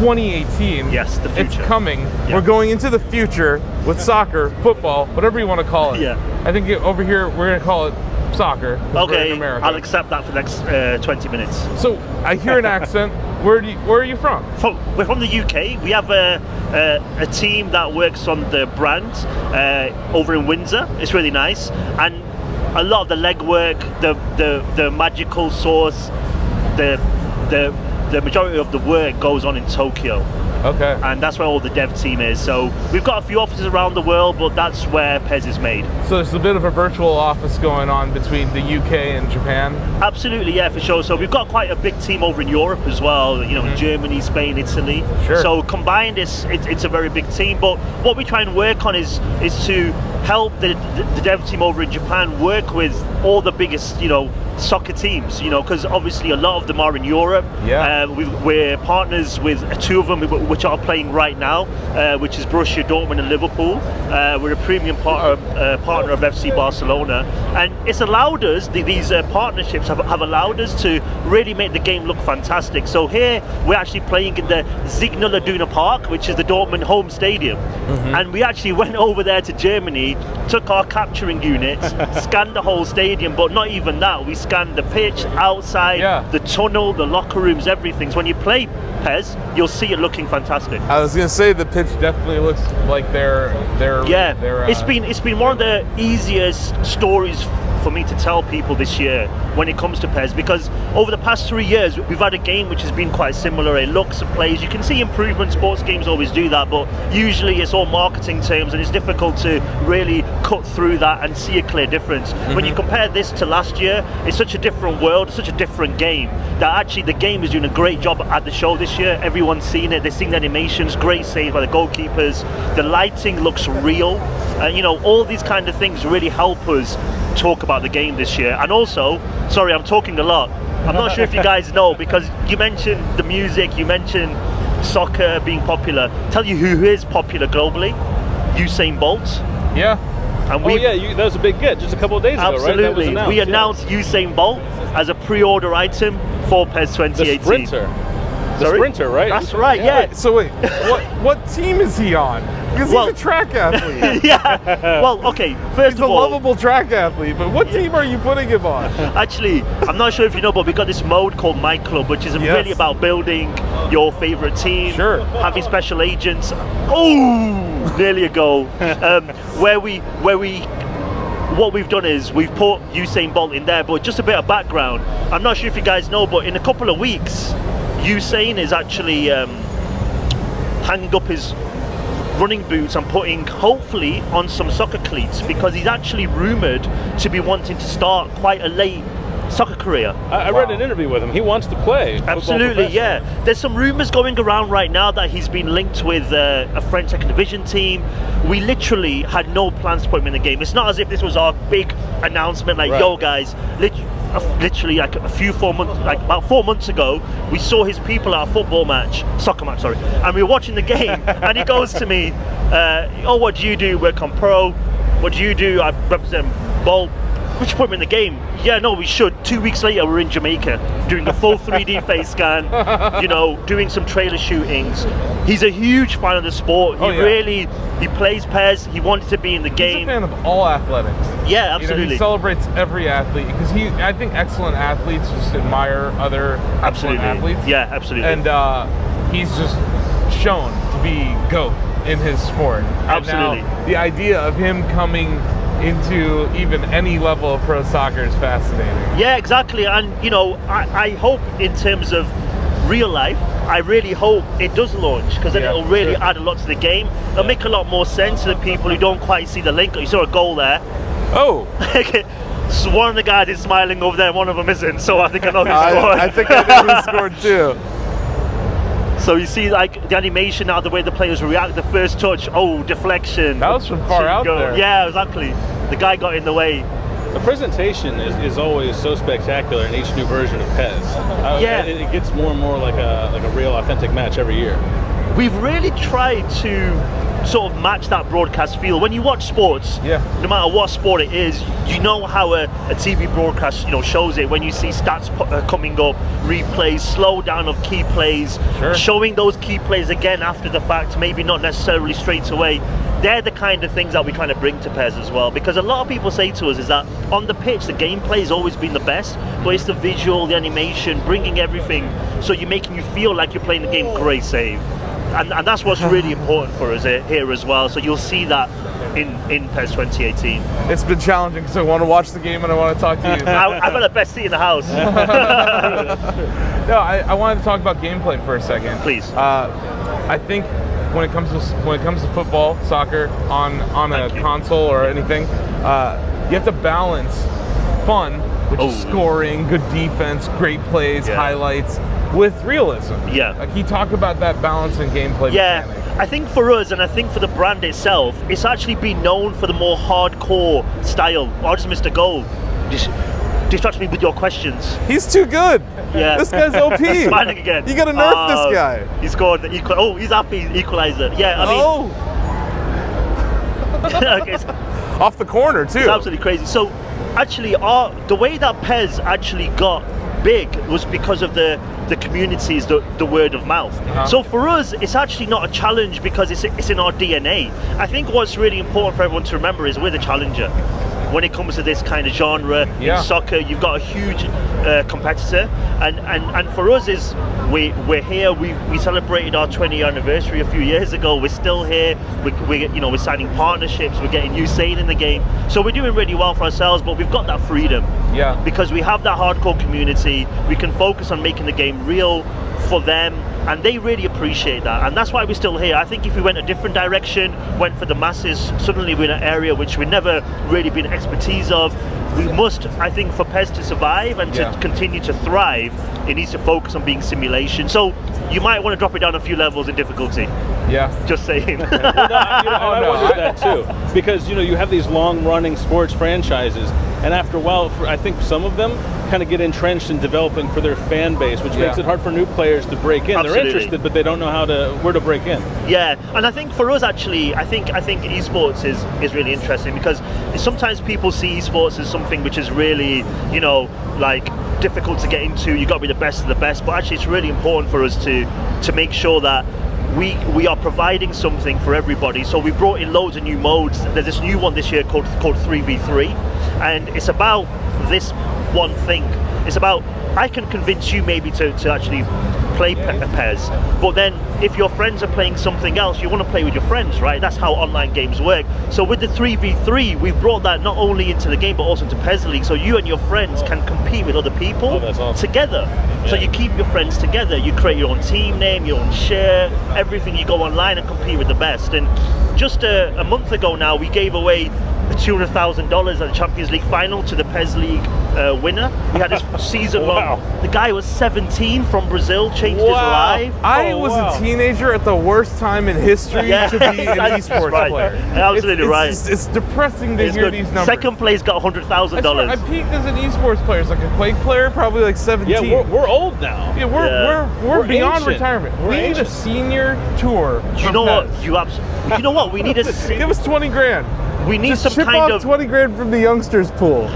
2018. Yes, the future. It's coming. Yeah. We're going into the future with soccer, football, whatever you want to call it. Yeah. I think over here we're going to call it soccer. Okay, in America. I'll accept that for the next 20 minutes. So I hear an accent. Where are you from? We're from the UK. We have a team that works on the brand over in Windsor. It's really nice, and a lot of the legwork, the magical sauce, the majority of the work goes on in Tokyo. Okay. And that's where all the dev team is. So we've got a few offices around the world, but that's where PES is made. So there's a bit of a virtual office going on between the UK and Japan? Absolutely, yeah, for sure. So we've got quite a big team over in Europe as well, you know, Germany, Spain, Italy. Sure. So combined, it's a very big team. But what we try and work on is to help the dev team over in Japan work with all the biggest, you know, soccer teams, you know, because obviously a lot of them are in Europe. Yeah. We're partners with two of them which are playing right now, which is Borussia Dortmund and Liverpool. We're a premium partner of FC Barcelona, and it's allowed us, these partnerships have allowed us to really make the game look fantastic. So here we're actually playing in the Signal Iduna Park, which is the Dortmund home stadium. And we actually went over there to Germany, took our capturing units, scanned the whole stadium, but not even that, we scanned the pitch, outside, the tunnel, the locker rooms, everything. So when you play PES, you'll see it looking fantastic. I was gonna say the pitch definitely looks like they're it's been one of the easiest stories for me to tell people this year when it comes to PES, because over the past 3 years we've had a game which has been quite similar. It looks and plays, you can see improvement, sports games always do that, but usually it's all marketing terms and it's difficult to really cut through that and see a clear difference. When you compare this to last year, it's such a different world, such a different game, that actually the game is doing a great job at the show this year. Everyone's seen it, they're seeing the animations, great saves by the goalkeepers, the lighting looks real, you know, all these kind of things really help us talk about the game this year. And also, sorry, I'm talking a lot, I'm not sure if you guys know, because you mentioned the music, you mentioned soccer being popular. Tell you who is popular globally? Usain Bolt. Yeah. And that was a big get just a couple of days ago, right? Absolutely. We announced Usain Bolt as a pre-order item for PES 2018. The sprinter. The sprinter, right? That's right, yeah. So wait, what team is he on? Because he's a track athlete. Yeah. Well, okay, first he's of all, a lovable track athlete, but what team are you putting him on? Actually, I'm not sure if you know, but we got this mode called My Club, which is really about building your favorite team, having special agents. Oh, nearly a goal. What we've done is we've put Usain Bolt in there, but just a bit of background. I'm not sure if you guys know, but in a couple of weeks, Usain is actually hanging up his running boots and putting, hopefully, on some soccer cleats, because he's actually rumoured to be wanting to start quite a late soccer career. I read an interview with him. He wants to play. Absolutely, yeah. There's some rumours going around right now that he's been linked with a French second division team. We literally had no plans to put him in the game. It's not as if this was our big announcement, like, yo guys, literally like about 4 months ago, we saw his people at a soccer match, sorry, and we were watching the game, and he goes to me, oh, what do you do? Work on pro. What do you do? I represent Bolt. We should put him in the game. Yeah, no, we should. 2 weeks later, we're in Jamaica doing a full 3D face scan, you know, doing some trailer shootings. He's a huge fan of the sport. He plays PES. He wanted to be in the game. He's a fan of all athletics. Yeah, absolutely. You know, he celebrates every athlete, because I think excellent athletes just admire other excellent athletes. Yeah, absolutely. And he's just shown to be GOAT in his sport. Absolutely. And now, the idea of him coming into even any level of pro soccer is fascinating. Yeah, exactly. And you know, I hope in terms of real life, I really hope it does launch, because then it'll really add a lot to the game. It'll make a lot more sense to the people who don't quite see the link. You saw a goal there. Oh. So one of the guys is smiling over there, one of them isn't, so I think I know who scored. I think I know who scored too. So you see, like, the animation now, the way the players react, the first touch, oh, deflection. That was from far out there. Yeah, exactly. The guy got in the way. The presentation is always so spectacular in each new version of PES. It gets more and more like a real authentic match every year. we've really tried to sort of match that broadcast feel. When you watch sports, no matter what sport it is, you know how a TV broadcast, you know, shows it. When you see stats coming up, replays, slowdown of key plays, showing those key plays again after the fact, maybe not necessarily straight away. They're the kind of things that we kind of bring to PES as well, because a lot of people say to us is that on the pitch the gameplay has always been the best, but it's the visual, the animation, bringing everything, so you're making you feel like you're playing the game. Great save. And that's what's really important for us here as well. So you'll see that in PES 2018. It's been challenging because I want to watch the game and I want to talk to you. I've got the best seat in the house. No, I wanted to talk about gameplay for a second. Please. I think when it comes to football, soccer on a console or anything, you have to balance fun, which is scoring, good defense, great plays, highlights, with realism. Like he talked about that balance in gameplay mechanic. I think for us, and I think for the brand itself, it's actually been known for the more hardcore style. Oh, just missed a goal. Distract me with your questions. He's too good. This guy's OP. Smiling again. You gotta nerf this guy. He scored the oh, he's happy equalizer. Yeah, I mean. Okay, so off the corner too. It's absolutely crazy. So actually, the way that PES actually got big was because of the communities, the word of mouth. So for us, it's actually not a challenge because it's in our DNA. I think what's really important for everyone to remember is we're the challenger. When it comes to this kind of genre in soccer, you've got a huge competitor, and for us is we're here. We celebrated our 20th anniversary a few years ago. We're still here. We're signing partnerships. We're getting new saying in the game. So we're doing really well for ourselves. But we've got that freedom. Because we have that hardcore community. We can focus on making the game real for them, and they really appreciate that, and that's why we're still here. I think if we went a different direction, went for the masses, suddenly we're in an area which we've never really been expertise of. We must, I think, for PES to survive and to continue to thrive, it needs to focus on being simulation. So you might want to drop it down a few levels in difficulty. Just saying. I wondered that too, because you have these long-running sports franchises, and after a while, I think some of them kind of get entrenched in developing for their fan base, which makes it hard for new players to break in. They're interested, but they don't know where to break in. And I think for us, actually, I think esports is really interesting, because sometimes people see esports as something which is really, like difficult to get into. You got to be the best of the best, but actually, it's really important for us to make sure that we are providing something for everybody. So we brought in loads of new modes. There's this new one this year called 3v3, and it's about this one thing. It's about, I can convince you maybe to actually play PES, but then if your friends are playing something else, you want to play with your friends, right? That's how online games work. So with the 3v3, we've brought that not only into the game but also into PES League, so you and your friends can compete with other people together. So you keep your friends together, you create your own team name, your own share, everything. You go online and compete with the best. And just a month ago now, we gave away $200,000 at the Champions League final to the PES League winner. We had this season long. The guy was 17 from Brazil, changed his life. I was a teenager at the worst time in history to be an esports player. Absolutely right. It's depressing to hear these numbers. Second place got $100,000. I peaked as an esports player, as like a Quake player, probably like 17. Yeah, we're old now. Yeah, we're beyond ancient. Retirement. We need a senior tour. You know what? You know what? We need a. Give us 20 grand. We need Just some kind of 20 grand from the youngsters pool.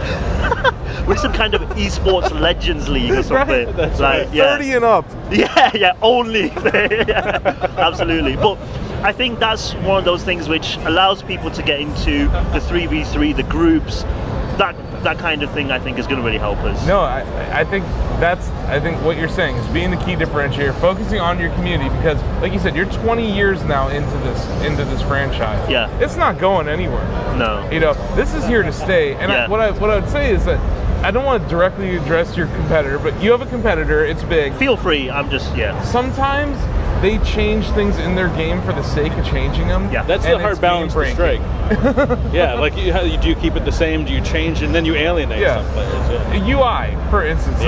We need some kind of esports legends league or something. Right? That's like 30 and up. Yeah, only. Absolutely. But I think that's one of those things which allows people to get into the 3v3, the groups. That kind of thing, I think, is going to really help us. No, I think what you're saying is being the key differentiator, focusing on your community, because like you said, you're 20 years now into this franchise. It's not going anywhere. No. This is here to stay. And what I would say is that I don't want to directly address your competitor, but you have a competitor, it's big. Feel free, I'm just, Sometimes they change things in their game for the sake of changing them. That's the hard balance to strike. Like do you keep it the same? Do you change and then you alienate some players? UI, for instance,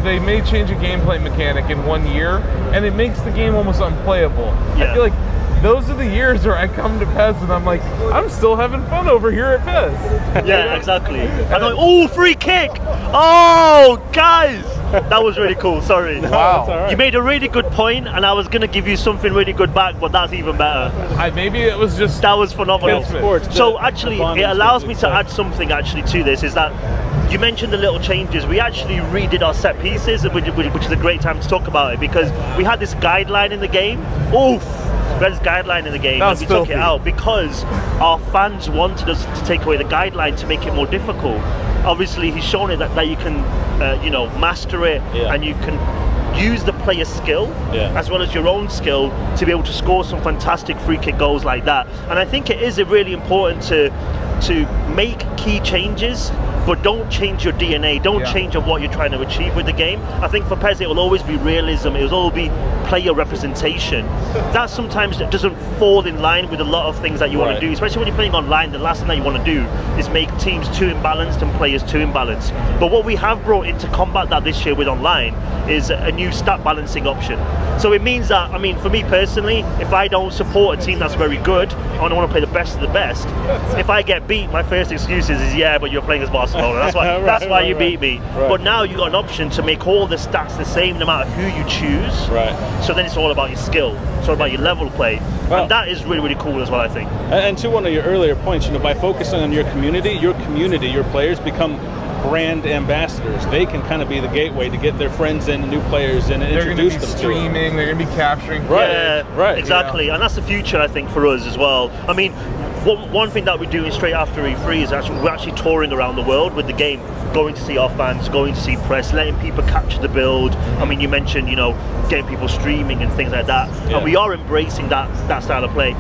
they may change a gameplay mechanic in 1 year, and it makes the game almost unplayable. I feel like those are the years where I come to PES and I'm like, I'm still having fun over here at PES. Yeah, exactly. I'm like, oh, free kick! Oh, guys! That was really cool, sorry. Wow. Right. You made a really good point, and I was going to give you something really good back, but that's even better. Maybe it was just... That was phenomenal. Sports, so actually, it allows me to add something actually to this, is that you mentioned the little changes. We actually redid our set pieces, which is a great time to talk about it, because we had this guideline in the game. Oof! We had this guideline in the game, and we took it out because our fans wanted us to take away the guideline to make it more difficult. Obviously, he's shown it that you can, you know, master it, and you can use the player's skill as well as your own skill to be able to score some fantastic free kick goals like that. And I think it is really important to make key changes, but don't change your DNA, don't change of what you're trying to achieve with the game. I think for PES it will always be realism, it will always be player representation. That sometimes doesn't fall in line with a lot of things that you want to do, especially when you're playing online. The last thing that you want to do is make teams too imbalanced and players too imbalanced. But what we have brought in to combat that this year with online is a new stat balancing option. So it means that, I mean, for me personally, if I don't support a team that's very good, I want to play the best of the best. If I get beat, my first excuse is yeah, but you're playing as Barcelona. That's why you beat me. But now you got an option to make all the stats the same no matter who you choose. So then it's all about your skill. It's all about your level of play. And that is really, really cool as well, I think. And to one of your earlier points, you know, by focusing on your community, your players become brand ambassadors. They can kind of be the gateway to get their friends in, new players in, and introduce them to streaming. They're going to be capturing. Exactly. Yeah. And that's the future, I think, for us as well. I mean, one thing that we're doing straight after E3 is we're actually touring around the world with the game, going to see our fans, going to see press, letting people capture the build. I mean, you mentioned, you know, getting people streaming and things like that. And we are embracing that style of play.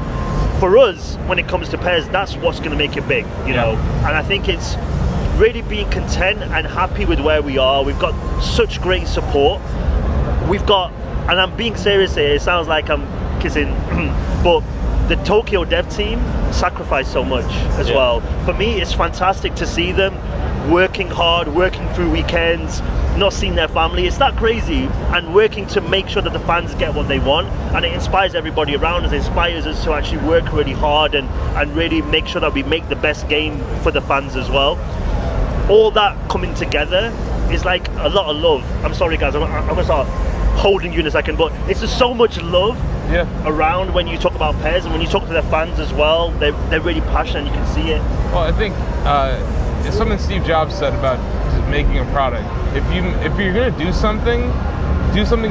For us, when it comes to PES, that's what's going to make it big, you know. And I think it's really being content and happy with where we are. We've got such great support. We've got, and I'm being serious here, it sounds like I'm kissing, but the Tokyo dev team sacrificed so much as well. For me, it's fantastic to see them working hard, working through weekends, not seeing their family. It's that crazy, and working to make sure that the fans get what they want, and it inspires everybody around us. It inspires us to actually work really hard and really make sure that we make the best game for the fans as well. All that coming together is like a lot of love. I'm sorry guys, I'm gonna start holding you in a second, but it's just so much love around when you talk about PES, and when you talk to their fans as well, they're really passionate and you can see it. Well, I think it's something Steve Jobs said about making a product. If you're gonna do something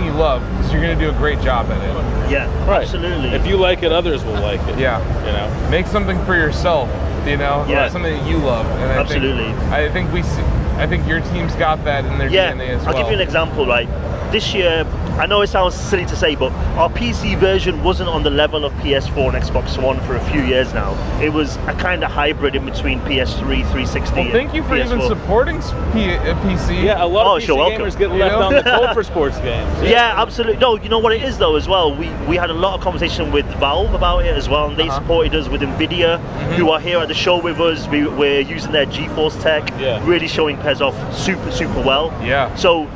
you love, because you're gonna do a great job at it. Yeah, absolutely. If you like it, others will like it. Yeah, you know, make something for yourself. You know, something that you love. And I think your team's got that in their DNA as well. I'll give you an example, right? This year, I know it sounds silly to say, but our PC version wasn't on the level of PS4 and Xbox One for a few years now. It was a kind of hybrid in between PS3, 360. Well, thank you for PS4. even supporting PC. Yeah, a lot of PC gamers get left on the cold for sports games. Yeah, absolutely. No, you know what it is though as well. We had a lot of conversation with Valve about it as well, and they supported us with Nvidia, who are here at the show with us. We're using their GeForce tech, really showing PES off super well. Yeah. So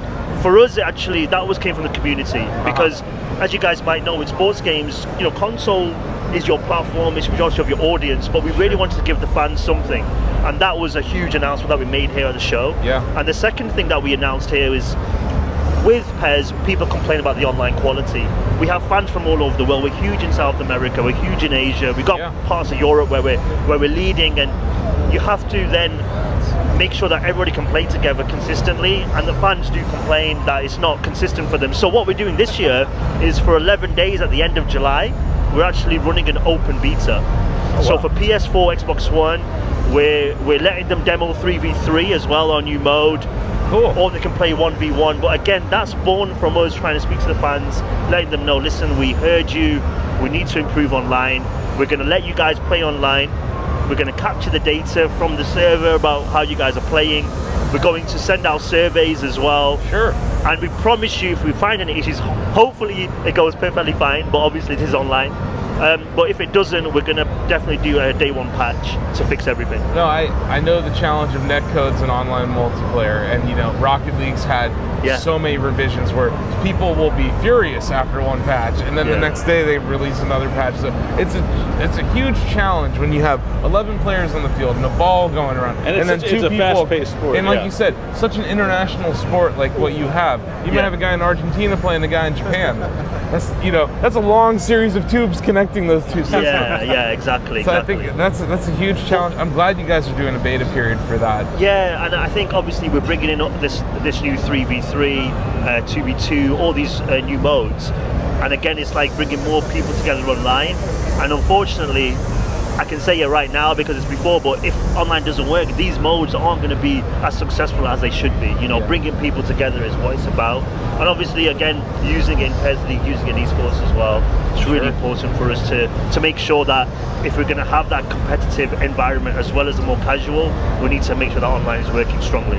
for us, actually, that came from the community, because as you guys might know, with sports games, you know, console is your platform, it's the majority of your audience, but we really wanted to give the fans something, and that was a huge announcement that we made here at the show. Yeah. And the second thing that we announced here is, with PES, people complain about the online quality. We have fans from all over the world. We're huge in South America, we're huge in Asia, we've got parts of Europe where we're leading, and you have to then make sure that everybody can play together consistently, and the fans do complain that it's not consistent for them. So what we're doing this year is, for 11 days at the end of July, we're actually running an open beta. So for PS4, Xbox One, we're letting them demo 3v3 as well on new mode. Or they can play 1v1, but again, that's born from us trying to speak to the fans, letting them know, listen, we heard you, we need to improve online, we're going to let you guys play online, we're going to capture the data from the server about how you guys are playing, we're going to send out surveys as well. Sure. And we promise you, if we find any issues, hopefully it goes perfectly fine, but obviously it is online. But if it doesn't, we're going to definitely do a day one patch to fix everything. No, I know the challenge of netcodes and online multiplayer, and you know, Rocket League's had so many revisions where people will be furious after one patch, and then the next day they release another patch. So it's a huge challenge when you have 11 players on the field and a ball going around, and then two it's a people. fast-paced sport, and like you said, such an international sport like what you have. You might have a guy in Argentina playing a guy in Japan. That's that's a long series of tubes connecting those two systems. Yeah, exactly. So I think that's a huge challenge. I'm glad you guys are doing a beta period for that. Yeah, and I think obviously we're bringing in this new 3v3, 2v2, all these new modes, and again it's like bringing more people together online. And unfortunately, I can say it right now because it's before, but if online doesn't work, these modes aren't going to be as successful as they should be. Bringing people together is what it's about. And obviously, again, using it in PES League, using it in esports as well, it's really important for us to make sure that if we're going to have that competitive environment as well as the more casual, we need to make sure that online is working strongly.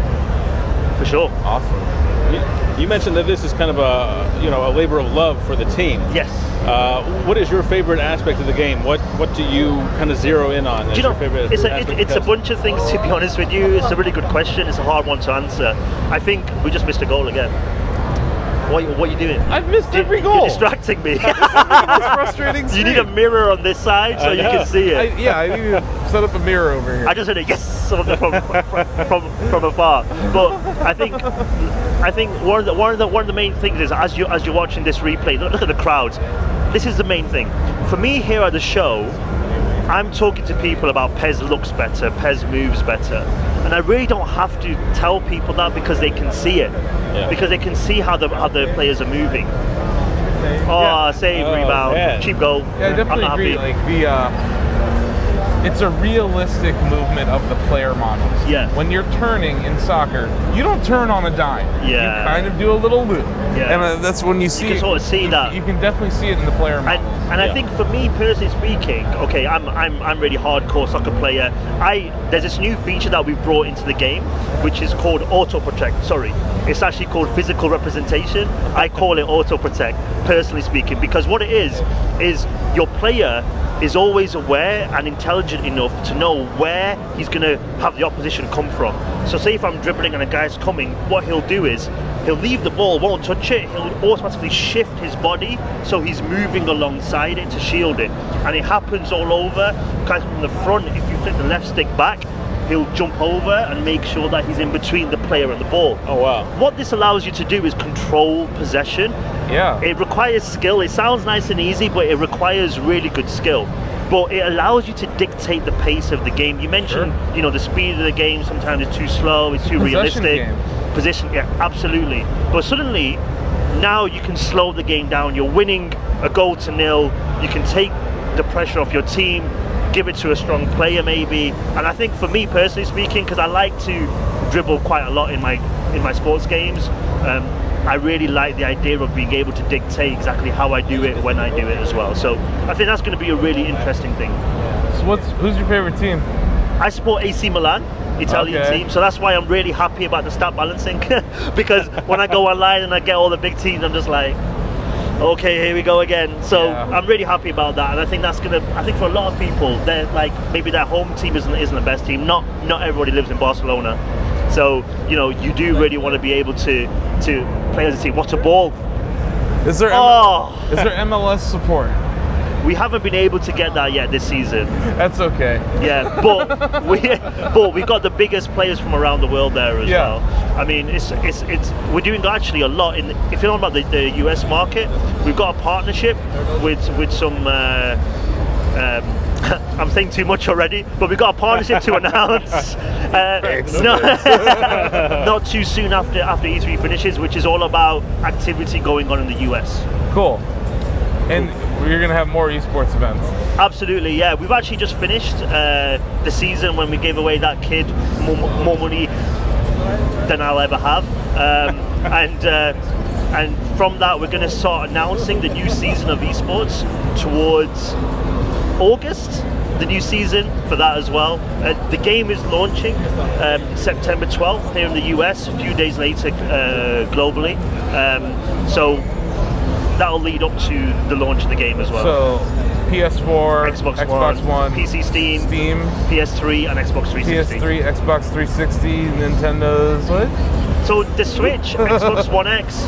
For sure. Awesome. You mentioned that this is kind of a labor of love for the team. Yes. What is your favorite aspect of the game? What do you kind of zero in on? Do you know, it's a bunch of things, to be honest with you. It's a really good question. It's a hard one to answer. I think we just missed a goal again. What are you doing? I've missed every goal. You're distracting me. That's frustrating. You need a mirror on this side so you can see it. I need to set up a mirror over here. I just heard a yes from afar. But I think one of the main things is as you're watching this replay, look at the crowds. This is the main thing. For me here at the show, I'm talking to people about PES looks better, PES moves better. And I really don't have to tell people that because they can see it. Because they can see how the players are moving. Save, rebound, cheap goal. Yeah, I definitely agree. Like it's a realistic movement of the player models. Yeah. When you're turning in soccer, you don't turn on a dime. Yeah. You kind of do a little loop. Yeah. And that's when you see. You can sort of see that. You can definitely see it in the player models. And I think for me personally speaking, okay, I'm really hardcore soccer player. There's this new feature that we've brought into the game, which is called auto protect. Sorry, it's actually called physical representation. I call it auto protect, personally speaking, because what it is your player is always aware and intelligent enough to know where he's going to have the opposition come from. So say if I'm dribbling and a guy's coming, what he'll do is he'll leave the ball, won't touch it, he'll automatically shift his body so he's moving alongside it to shield it. And it happens all over. Guys from the front, if you flick the left stick back, he'll jump over and make sure that he's in between the player and the ball. Oh wow. What this allows you to do is control possession. Yeah. It requires skill. It sounds nice and easy, but it requires really good skill. But it allows you to dictate the pace of the game. You mentioned, the speed of the game sometimes is too slow, it's too realistic. Position, yeah, absolutely. But suddenly, now you can slow the game down. You're winning a goal to nil. You can take the pressure off your team, give it to a strong player maybe. And I think for me personally speaking, because I like to dribble quite a lot in my sports games, I really like the idea of being able to dictate exactly how I do it when I do it as well. So I think that's going to be a really interesting thing. So who's your favorite team? I support AC Milan, Italian team, so that's why I'm really happy about the stat balancing because when I go online and I get all the big teams, I'm just like, okay, here we go again. So I'm really happy about that, and I think that's I think for a lot of people, they're like, maybe their home team isn't the best team. Not everybody lives in Barcelona, so you do really want to be able to play as a team. What a ball! Is there MLS support? We haven't been able to get that yet this season. That's okay. Yeah, but we've got the biggest players from around the world there as well. I mean, we're doing actually a lot in. If you're talking about the US market, we've got a partnership with some. I'm saying too much already, but we've got a partnership to announce not too soon after E3 finishes, which is all about activity going on in the US. Cool. And you're going to have more esports events. Absolutely, yeah. We've actually just finished the season when we gave away that kid more money than I'll ever have. And from that, we're going to start announcing the new season of esports towards August. The new season for that as well. The game is launching September 12th here in the US, a few days later globally. So that'll lead up to the launch of the game as well. So PS4, Xbox One, PC, Steam, PS3, and Xbox 360. PS3, Xbox 360, Nintendo Switch. So the Switch, Xbox One X,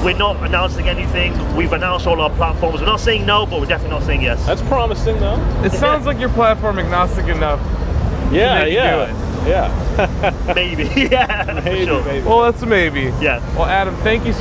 we're not announcing anything. We've announced all our platforms. We're not saying no, but we're definitely not saying yes. That's promising, though. It sounds like you're platform agnostic enough. Yeah, yeah. Maybe, yeah, maybe, for sure. maybe. Well, that's a maybe. Yeah. Well, Adam, thank you so